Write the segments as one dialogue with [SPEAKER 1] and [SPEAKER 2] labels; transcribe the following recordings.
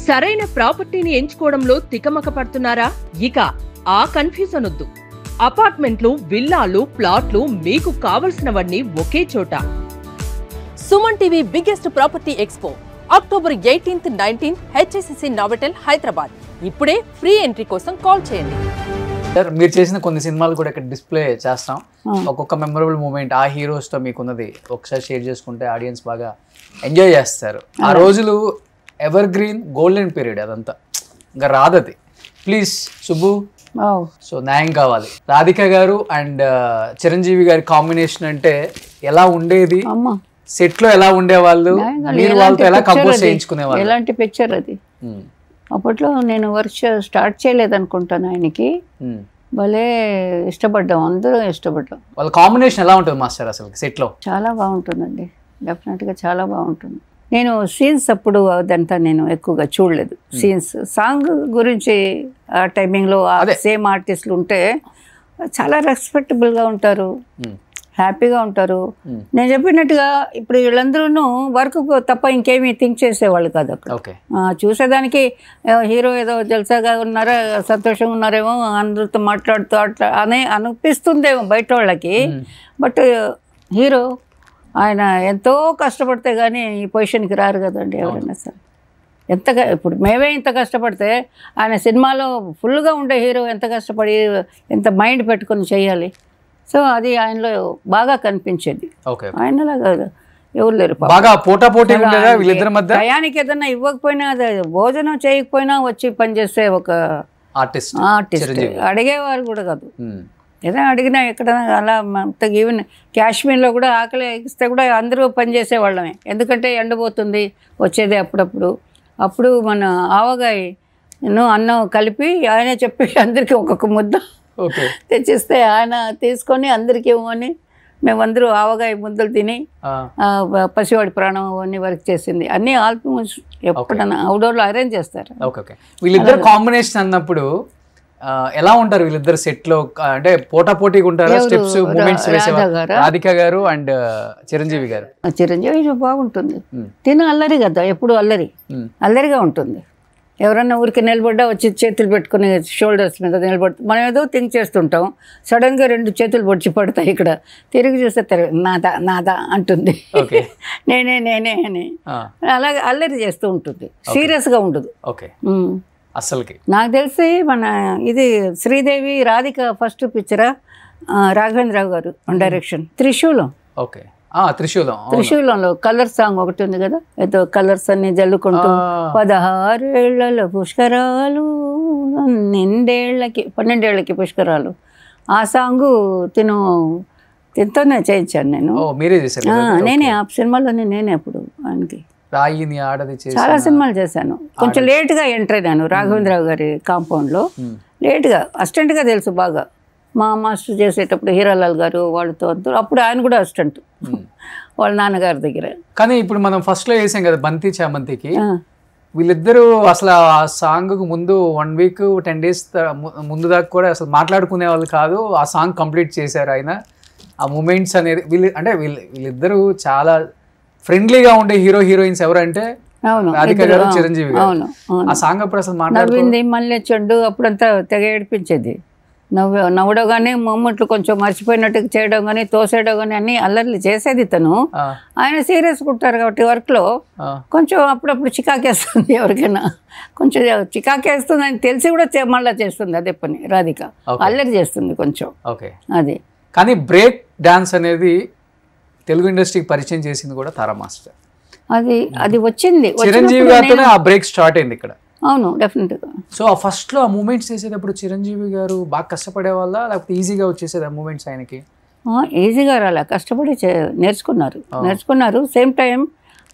[SPEAKER 1] సరైన ప్రాపర్టీని ఎంచుకోవడంలో తికమక పడుతున్నారా? ఇక ఆ కన్ఫ్యూజన్ వద్దు. అపార్ట్మెంట్లు, విల్లాలు, ప్లాట్లు మీకు కావలసినవన్నీ ఒకే చోట. Suman TV biggest property expo October 18th, 19th HSCC Novotel Hyderabad. ఇప్పుడే ఫ్రీ ఎంట్రీ కోసం కాల్ చేయండి.
[SPEAKER 2] మీరు చేసిన కొన్ని సినిమాలు కూడా ఇక్కడ డిస్ప్లే చేస్తాం. ఒక్కొక్క మెమరబుల్ మూమెంట్ ఆ హీరోస్ తో మీకున్నది ఒకసారి షేర్ చేసుకుంటే ఆడియన్స్ బాగా ఎంజాయ్ చేస్తారు. ఆ రోజులు ఎవర్ గ్రీన్ గోల్డెన్ పీరియడ్, అదంతా ఇంకా రాదది. ప్లీజ్ సుబ్బు, సో న్యాయం కావాలి. రాధిక గారు అండ్ చిరంజీవి గారి కాంబినేషన్ అంటే ఎలా ఉండేది? సెట్ లో ఎలా ఉండేవాళ్ళు? మీరు వాళ్ళతో ఎలా కంపోజ్ చేయించుకునేవాళ్ళు?
[SPEAKER 3] ఎలాంటి పిక్చర్ అది? అప్పట్లో నేను వర్క్ స్టార్ట్ చేయలేదు అనుకుంటాను. ఆయనకి భలే ఇష్టపడ్డాం, అందరూ ఇష్టపడ్డాం.
[SPEAKER 2] వాళ్ళ కాంబినేషన్ ఎలా ఉంటుంది మాస్టర్ అసలు సెట్ లో?
[SPEAKER 3] చాలా బాగుంటుందండి, డెఫినెట్గా చాలా బాగుంటుంది. నేను సీన్స్ అప్పుడు అదంతా నేను ఎక్కువగా చూడలేదు. సీన్స్ సాంగ్ గురించి ఆ టైమింగ్లో సేమ్ ఆర్టిస్టులు ఉంటే చాలా రెస్పెక్టబుల్గా ఉంటారు, హ్యాపీగా ఉంటారు. నేను చెప్పినట్టుగా ఇప్పుడు వీళ్ళందరూ వర్క్ తప్ప ఇంకేమీ థింక్ చేసేవాళ్ళు కాదు అక్కడ. చూసేదానికి హీరో ఏదో జల్సాగా ఉన్నారా, సంతోషంగా ఉన్నారేమో, అందరితో మాట్లాడుతూ అట్లా అని అనిపిస్తుందేమో బయట వాళ్ళకి. బట్ హీరో ఆయన ఎంతో కష్టపడితే కానీ ఈ పొజిషన్కి రారు కదండి ఎవరైనా సరే. ఎంతగా ఇప్పుడు మేమే ఇంత కష్టపడితే ఆయన సినిమాలో ఫుల్గా ఉండే హీరో ఎంత కష్టపడి ఎంత మైండ్ పెట్టుకొని చేయాలి. సో అది ఆయనలో బాగా కనిపించేది. ఆయనలాగా ఎవరు లేరు. టయానికి ఏదన్నా ఇవ్వకపోయినా, అది భోజనం చేయకపోయినా వచ్చి పనిచేసే ఒక ఆర్టిస్ట్ అడిగేవారు కూడా కాదు. ఏదైనా అడిగినా ఎక్కడైనా అలా ఈవెన్ కాశ్మీర్లో కూడా ఆకలి ఇస్తే కూడా అందరూ పనిచేసేవాళ్ళమే. ఎందుకంటే ఎండబోతుంది వచ్చేది అప్పుడప్పుడు. అప్పుడు మన ఆవగాయ అన్నం కలిపి ఆయనే చెప్పి అందరికీ ఒక్కొక్క ముద్ద తెచ్చిస్తే ఆయన తీసుకొని అందరికీ ఇవ్వమని మేమందరూ ఆవగాయ ముద్దలు తిని పసివాడి ప్రాణం అవన్నీ వర్క్ చేసింది. అన్నీ ఆల్మోస్ట్ ఎప్పుడన్నా అవుట్డోర్లో అరేంజ్ చేస్తారు.
[SPEAKER 2] వీళ్ళిద్దరు కాంబినేషన్ అన్నప్పుడు ఎలా ఉంటారు వీళ్ళిద్దరు సెట్ లో? అంటే పోటాపోటీగా ఉంటారా? స్టెప్స్, మూమెంట్స్ వేసేవారు రాధిక గారు అండ్ చిరంజీవి గారు.
[SPEAKER 3] చిరంజీవి బాగుంటుంది, తిన అల్లరి కదా, ఎప్పుడు అల్లరిగా ఉంటుంది. ఎవరన్నా ఊరికి నిలబడ్డా వచ్చి చేతులు పెట్టుకుని షోల్డర్స్ మీద నిలబడుతుంది. మనం ఏదో థింక్ చేస్తుంటాం, సడన్గా 2 చేతులు పొడిచి పడతాయి. ఇక్కడ తిరిగి చూస్తే నాదా అంటుంది, నేనే అని అలాగే అల్లరి చేస్తూ ఉంటుంది. సీరియస్గా ఉండదు
[SPEAKER 2] అసలుకి.
[SPEAKER 3] నాకు తెలిసి మన ఇది శ్రీదేవి రాధిక ఫస్ట్ పిక్చరా రాఘవేంద్రరావు గారు డైరెక్షన్, త్రిశూలం. త్రిశూలంలో కలర్ సాంగ్ ఒకటి ఉంది కదా, ఏదో కలర్స్ అన్ని జల్లుకుంటూ 16 ఏళ్లలో పుష్కరాలు, 12 పుష్కరాలు. ఆ సాంగు తినతోనే చేయించాను నేను. నేనే ఆ సినిమాలోనే నేనే అప్పుడు ఆయనకి చాలా సినిమాలు చేశాను. కొంచెం లేట్గా ఎంటర్ అయినాను రాఘవేంద్రరావు గారి కాంపౌండ్లో. లేట్గా అసిస్టెంట్గా తెలుసు బాగా. మా మాస్టర్ చేసేటప్పుడు హీరాలాల్ గారు వాళ్ళతో అప్పుడు ఆయన కూడా అసిస్టెంట్ వాళ్ళ నాన్నగారి దగ్గర.
[SPEAKER 2] కానీ ఇప్పుడు మనం ఫస్ట్ లో వేసాం కదా బంతి చామంతికి, వీళ్ళిద్దరూ అసలు ఆ సాంగ్ ముందు 1 week 10 days ముందు దాకా కూడా అసలు మాట్లాడుకునే వాళ్ళు కాదు. ఆ సాంగ్ కంప్లీట్ చేశారు ఆయన. ఆ మూమెంట్స్ అనేది వీళ్ళిద్దరూ చాలా ఫ్రెండ్లీగా ఉండే హీరోయిన్స్ ఎవరంటే రాధిక గారు, చిరంజీవి గారు. ఆ సాంగ్ అప్పుడు అసలు
[SPEAKER 3] మాట్లాడింది మళ్ళీ చెడ్డు అప్పుడంతా తెగ ఏడిపించేది. నవ్వడం కానీ, మొమ్మట్లు కొంచెం మర్చిపోయినట్టు చేయడం కానీ, తోసేయడం కానీ అన్ని అల్లర్లు చేసేది తను. ఆయన సీరియస్గా ఉంటారు కాబట్టి వర్క్లో కొంచెం అప్పుడప్పుడు చికాకేస్తుంది. ఎవరికైనా కొంచెం చికాకేస్తుంది అని తెలిసి కూడా మళ్ళీ చేస్తుంది అదే పని. రాధిక అల్లరి చేస్తుంది కొంచెం. అది
[SPEAKER 2] కానీ బ్రేక్ డాన్స్ అనేది తెలుగు ఇండస్ట్రీకి పరిచయం చేసింది కూడా తారా మాస్టర్.
[SPEAKER 3] అది వచ్చింది
[SPEAKER 2] చిరంజీవి గారితోనే ఆ బ్రేక్ స్టార్ట్ అయింది ఇక్కడ.
[SPEAKER 3] అవును, డెఫినెట్గా.
[SPEAKER 2] సో ఆ ఫస్ట్లో ఆ మూమెంట్స్ చేసేటప్పుడు చిరంజీవి గారు బాగా కష్టపడే వాళ్ళ, లేకపోతే ఈజీగా వచ్చేసేది ఆ మూమెంట్స్ ఆయనకి?
[SPEAKER 3] ఈజీగా రాలే, కష్టపడి నేర్చుకున్నారు. సేమ్ టైం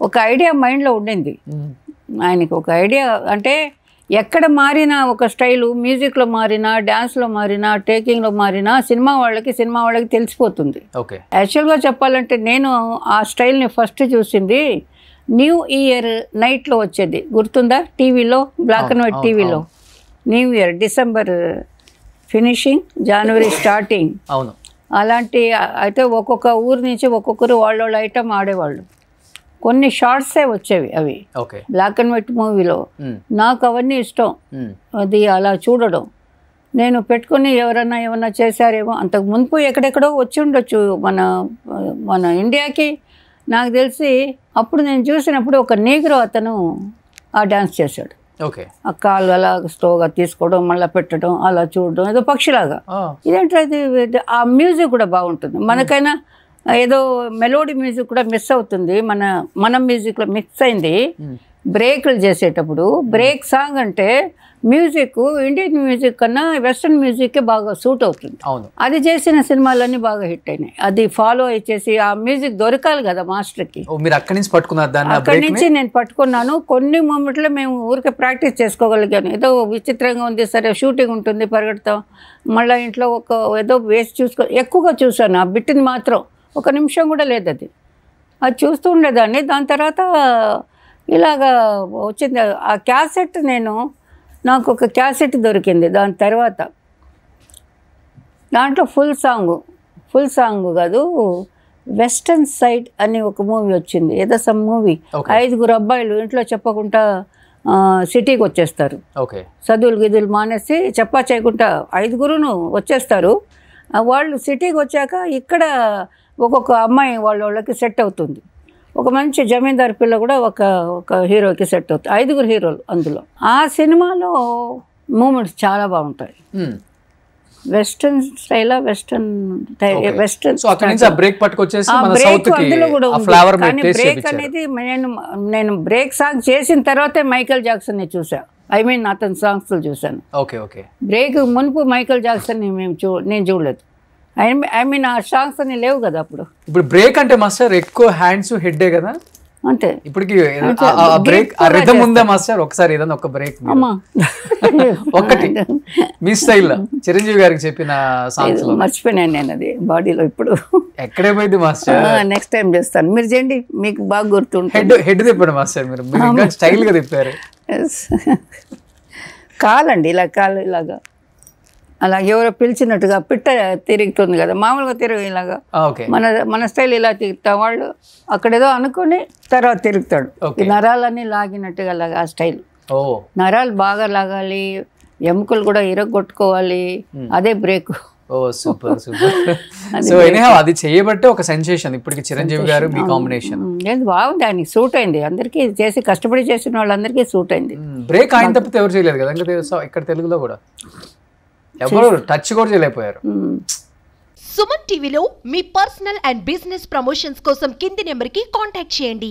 [SPEAKER 3] ఒక ఐడియా మైండ్లో ఉండింది ఆయనకి. ఒక ఐడియా అంటే ఎక్కడ మారినా, ఒక స్టైలు మ్యూజిక్లో మారినా, డ్యాన్స్లో మారినా, టేకింగ్లో మారినా సినిమా వాళ్ళకి తెలిసిపోతుంది. యాక్చువల్గా చెప్పాలంటే నేను ఆ స్టైల్ని ఫస్ట్ చూసింది న్యూ ఇయర్ నైట్లో వచ్చేది, గుర్తుందా? టీవీలో, బ్లాక్ అండ్ వైట్ టీవీలో. న్యూ ఇయర్ డిసెంబర్ ఫినిషింగ్, జనవరి స్టార్టింగ్. అలాంటి అయితే ఒక్కొక్క ఊరు నుంచి ఒక్కొక్కరు వాళ్ళ ఐటమ్ ఆడేవాళ్ళు. కొన్ని షార్ట్సే వచ్చేవి అవి
[SPEAKER 2] ఓకే.
[SPEAKER 3] బ్లాక్ అండ్ వైట్ మూవీలో. నాకు అవన్నీ ఇష్టం, అది అలా చూడడం. నేను పెట్టుకొని ఎవరన్నా ఏమన్నా చేశారేమో, అంతకు మునుపు ఎక్కడెక్కడో వచ్చి ఉండొచ్చు మన ఇండియాకి. నాకు తెలిసి అప్పుడు నేను చూసినప్పుడు ఒక నీగ్రో అతను ఆ డ్యాన్స్ చేశాడు.
[SPEAKER 2] ఓకే.
[SPEAKER 3] ఆ కాళ్ళు అలా స్లోగా తీసుకోవడం, మళ్ళీ పెట్టడం, అలా చూడడం, ఏదో పక్షిలాగా. ఇదేంటది, ఆ మ్యూజిక్ కూడా బాగుంటుంది. మనకైనా ఏదో మెలోడీ మ్యూజిక్ కూడా మిస్ అవుతుంది, మన మ్యూజిక్లో మిక్స్ అయింది. బ్రేక్లు చేసేటప్పుడు బ్రేక్ సాంగ్ అంటే మ్యూజిక్ ఇండియన్ మ్యూజిక్ కన్నా వెస్ట్రన్ మ్యూజిక్కే బాగా సూట్ అవుతుంది. అది చేసిన సినిమాలన్నీ బాగా హిట్ అయినాయి. అది ఫాలో అయ్యేసి ఆ మ్యూజిక్ దొరకాలి కదా మాస్టర్కి. అక్కడి నుంచి నేను పట్టుకున్నాను. కొన్ని మూమెంట్లో మేము ఊరికే ప్రాక్టీస్ చేసుకోగలిగాను. ఏదో విచిత్రంగా ఉంది, సరే షూటింగ్ ఉంటుంది, పరిగెడతాం, మళ్ళీ ఇంట్లో ఏదో వేసి ఎక్కువగా చూసాను. ఆ బిట్ని మాత్రం 1 నిమిషం కూడా లేదు, అది చూస్తూ ఉండేదాన్ని. దాని తర్వాత ఇలాగా వచ్చింది ఆ క్యాసెట్. నాకు ఒక క్యాసెట్ దొరికింది. దాని తర్వాత దాంట్లో ఫుల్ సాంగ్ కాదు, వెస్టర్న్ సైడ్ అని ఒక మూవీ వచ్చింది. ఏదో సమ్ మూవీ. 5 అబ్బాయిలు ఇంట్లో చెప్పకుండా సిటీకి వచ్చేస్తారు. చదువులు గిదులు మానేసి చెప్పా చేయకుండా 5 వచ్చేస్తారు. వాళ్ళు సిటీకి వచ్చాక ఇక్కడ ఒక్కొక్క అమ్మాయి వాళ్ళకి సెట్ అవుతుంది. ఒక మంచి జమీందారు పిల్ల కూడా ఒక హీరోకి సెట్ అవుతుంది. 5 హీరోలు అందులో. ఆ సినిమాలో మూమెంట్స్ చాలా బాగుంటాయి. వెస్టర్న్ స్టైల్, వెస్టర్న్
[SPEAKER 2] బ్రేక్
[SPEAKER 3] అందులో కూడా ఉంది. కానీ బ్రేక్ అనేది నేను బ్రేక్ సాంగ్ చేసిన తర్వాతే మైకేల్ జాక్సన్ ని చూసా. అతని సాంగ్స్ చూశాను. బ్రేక్ మునుపు మైకేల్ జాక్సన్ నేను చూడలేదు. ఆ సాంగ్స్ అన్ని లేవు కదా అప్పుడు.
[SPEAKER 2] ఇప్పుడు బ్రేక్ అంటే మాస్టర్ ఎక్కువ హ్యాండ్స్ హెడ్ కదా
[SPEAKER 3] అంతే.
[SPEAKER 2] ఇప్పటికి బ్రేక్ రిథం ఉందా మాస్టర్? ఒకసారి ఏదైనా ఒక బ్రేక్ ఒకటి మీ స్టైల్ చిరంజీవి గారికి చెప్పిన సాంగ్స్ లో
[SPEAKER 3] మర్చిపోయాను నేను, అది బాడీలో ఇప్పుడు
[SPEAKER 2] ఎక్కడే పోయింది మాస్టర్.
[SPEAKER 3] నెక్స్ట్ టైం చేస్తాను, మీరు చేయండి, మీకు బాగా గుర్తుంటుంది.
[SPEAKER 2] హెడ్ తిప్పాడు మాస్టర్, మీరు స్టైల్ గా తిప్పారు.
[SPEAKER 3] కాలండి ఇలా కాలు ఇలాగా, అలా ఎవరో పిలిచినట్టుగా పిట్ట తిరుగుతుంది కదా మామూలుగా తిరుగు ఇలాగా. మన స్టైల్ ఇలా తిరుగుతా, వాళ్ళు అక్కడేదో అనుకుని తర్వాత తిరుగుతాడు. నరాలన్నీ లాగినట్టుగా అలాగా ఆ స్టైల్. నరాలు బాగా లాగాలి, ఎముకలు కూడా ఇరగొట్టుకోవాలి, అదే బ్రేక్.
[SPEAKER 2] Super super. సో అది చేయబట్టే ఒక సెన్సేషన్ ఇప్పటికి చిరంజీవి గారు మీ కాంబినేషన్.
[SPEAKER 3] బాగుంది, ఆయనకి సూట్ అయింది. అందరికీ చేసి కష్టపడి చేసిన వాళ్ళందరికీ సూట్ అయింది.
[SPEAKER 2] బ్రేక్ ఆయన తప్పితే ఎవరు చేయలేదు కదా ఇక్కడ తెలుగులో కూడా, ఎవరు టచ్ కూడా చేయలేకపోయారు.
[SPEAKER 4] సుమన్ టీవీలో మీ పర్సనల్ అండ్ బిజినెస్ ప్రమోషన్స్ కోసం కింది నెంబర్కి కాంటాక్ట్ చేయండి.